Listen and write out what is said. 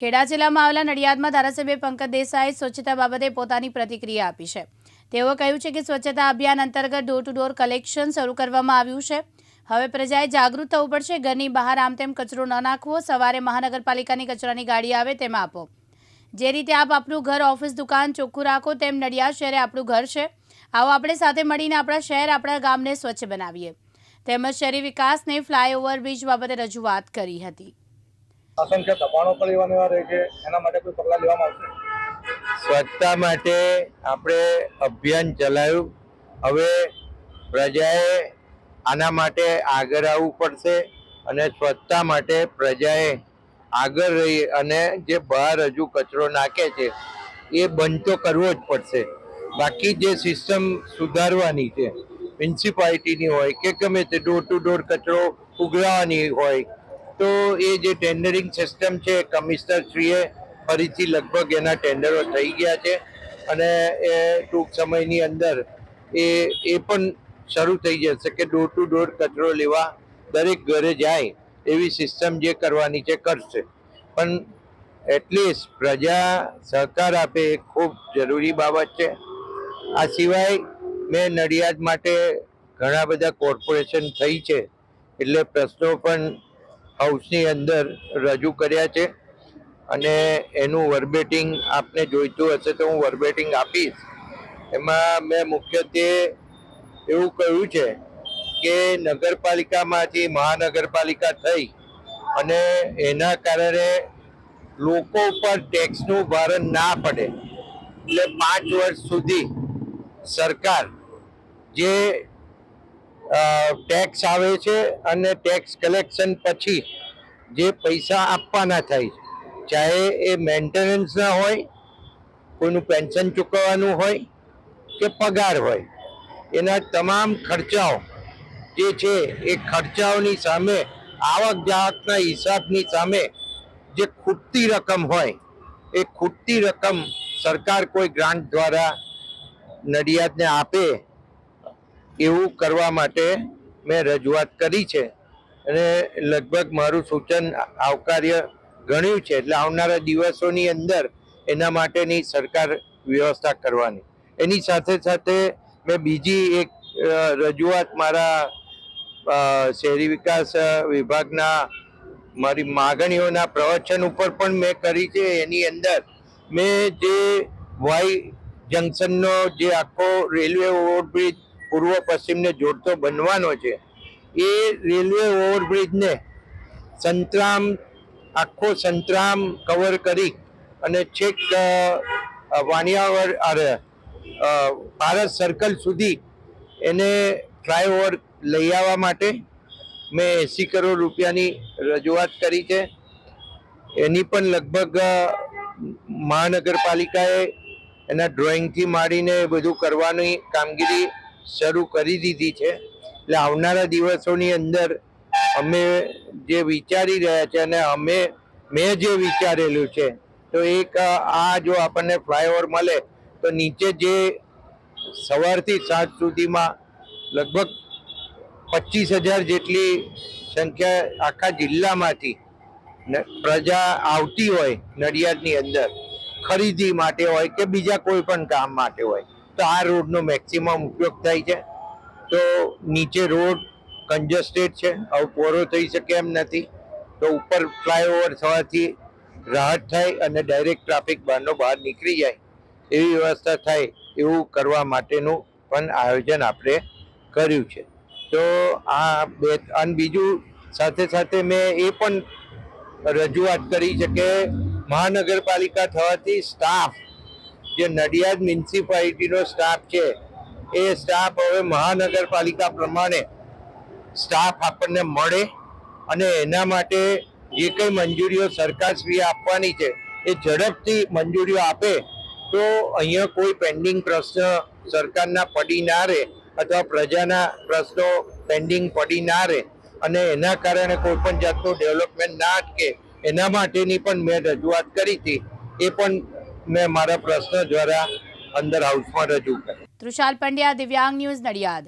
ખેડા જિલ્લામાં આવેલા નડિયાદમાં ધારાસભ્ય પંકજ દેસાઈએ સ્વચ્છતા બાબતે પોતાની પ્રતિક્રિયા આપી છે। તેઓ કહ્યું છે કે સ્વચ્છતા અભિયાન અંતર્ગત ડોર ટુ ડોર કલેક્શન શરૂ કરવામાં આવ્યું છે। હવે પ્રજાએ જાગૃત થવું પડશે। ઘરની બહાર આમ તેમ કચરો ન નાખવો, સવારે મહાનગરપાલિકાની કચરાની ગાડી આવે તેમાં આપો। જે રીતે આપ આપણું ઘર, ઓફિસ, દુકાન ચોખ્ખું રાખો, તેમ નડિયાદ શહેર આપણું ઘર છે। આવો આપણે સાથે મળીને આપણા શહેર, આપણા ગામને સ્વચ્છ બનાવીએ। તેમજ શહેરી વિકાસને ફ્લાયઓવર બ્રિજ બાબતે રજૂઆત કરી હતી। असंख्य दबाणों पर एना माटे कोई पगला लेवामां आवशे? स्वच्छता माटे आपणे अभियान चलाव्युं। हवे प्रजाए आना माटे आगळ आववुं पड़शे अने स्वच्छता माटे प्रजाए आगळ रही अने जे बहार हजू कचरो नाखे छे ए बंध तो करवो ज पड़शे। बाकी जे सिस्टम सुधारवानी छे म्युनिसिपालिटीनी होय के गमे ते डोर टू डोर कचरो उघरावવાની होय तो ये जे टेन्डरिंग सिस्टम है कमिश्नर श्रीए फरीथी लगभग एना टेन्डरो थई गया है अने ए टूंक समयनी अंदर ए पण शरू थई जशे के डोर टू डोर कचरो लेवा दरेक घरे जाय एवी सिस्टम जे करवानी छे करशे। पण एटलीस्ट प्रजा सहकार आपे ए खूब जरूरी बाबत छे। आ सिवाय मैं नडियाद माटे घणा बधा कोर्पोरेशन थई छे એટલે પ્રશ્નો પણ હાઉસની અંદર રજૂ કર્યા છે અને એનું વર્બેટિંગ આપને જોઈતું હશે તો હું વર્બેટિંગ આપીશ। એમાં મેં મુખ્યત્વે એવું કહ્યું છે કે નગરપાલિકામાંથી મહાનગરપાલિકા થઈ અને એના કારણે લોકો ઉપર ટેક્સનું ભારણ ના પડે એટલે 5 વર્ષ સુધી સરકાર જે ટેક્સ આવે છે અને ટેક્સ કલેક્શન પછી જે પૈસા આપવાના થાય ચાહે એ મેન્ટેનન્સના હોય, કોઈનું પેન્શન ચૂકવવાનું હોય કે પગાર હોય, એના તમામ ખર્ચાઓ જે છે એ ખર્ચાઓની સામે આવક જાવકના હિસાબની સામે જે ખૂટતી રકમ હોય એ ખૂટતી રકમ સરકાર કોઈ ગ્રાન્ટ દ્વારા નડિયાદને આપે એવું કરવા માટે મેં રજૂઆત કરી છે અને લગભગ મારું સૂચન આવકાર્ય ગણ્યું છે એટલે આવનારા દિવસોની અંદર એના માટેની સરકાર વ્યવસ્થા કરવાની। એની સાથે સાથે મેં બીજી એક રજૂઆત મારા શહેરી વિકાસ વિભાગના મારી માગણીઓના પ્રવચન ઉપર પણ મેં કરી છે। એની અંદર મેં જે વાય જંકશનનો જે આખો રેલવે ઓવરબ્રિજ પૂર્વ પશ્ચિમને જોડતો બનવાનો છે એ રેલવે ઓવરબ્રિજને સંતરામ આખો સંતરામ કવર કરી અને છેક વાણિયાવર ભારત સર્કલ સુધી એને ફ્લાયઓવર લઈ આવવા માટે મેં 80 કરોડ રૂપિયાની રજૂઆત કરી છે। એની પણ લગભગ મહાનગરપાલિકાએ એના ડ્રોઈંગથી માંડીને બધું કરવાની કામગીરી શરૂ કરી દીધી છે। એટલે આવનારા દિવસોની અંદર અમે જે વિચારી રહ્યા છે અને મેં જે વિચારેલું છે તો એક આ જો આપણને ફ્લાયઓવર મળે તો નીચે જે સવારથી સાંજ સુધીમાં લગભગ 25,000 જેટલી સંખ્યા આખા જિલ્લામાંથી પ્રજા આવતી હોય નડિયાદની અંદર ખરીદી માટે હોય કે બીજા કોઈ પણ કામ માટે હોય તો આ રોડનો મેક્સિમમ ઉપયોગ થાય છે। તો નીચે રોડ કન્જસ્ટેડ છે, હવે પહોળો થઈ શકે એમ નથી તો ઉપર ફ્લાયઓવર થવાથી રાહત થાય અને ડાયરેક્ટ ટ્રાફિક બહારનો બહાર નીકળી જાય એવી વ્યવસ્થા થાય એવું કરવા માટેનું પણ આયોજન આપણે કર્યું છે। તો આ અને બીજું સાથે સાથે મેં એ પણ રજૂઆત કરી છે કે મહાનગરપાલિકા થવાથી સ્ટાફ જે નડિયાદ મ્યુનિસિપાલિટીનો સ્ટાફ છે એ સ્ટાફ હવે મહાનગરપાલિકા પ્રમાણે સ્ટાફ આપણને મળે અને એના માટે જે કંઈ મંજૂરીઓ સરકારશ્રીએ આપવાની છે એ ઝડપથી મંજૂરીઓ આપે તો અહીંયા કોઈ પેન્ડિંગ પ્રશ્ન સરકારના પડી ના રહે અથવા પ્રજાના પ્રશ્નો પેન્ડિંગ પડી ના રહે અને એના કારણે કોઈ પણ જાતનું ડેવલપમેન્ટ ના અટકે એના માટેની પણ મેં રજૂઆત કરી હતી। એ પણ મેં મારા પ્રશ્ન દ્વારા અંદર હાઉસમાં રજૂ કરી। તૃષાલ પંડ્યા, દિવ્યાંગ ન્યૂઝ, નડિયાદ।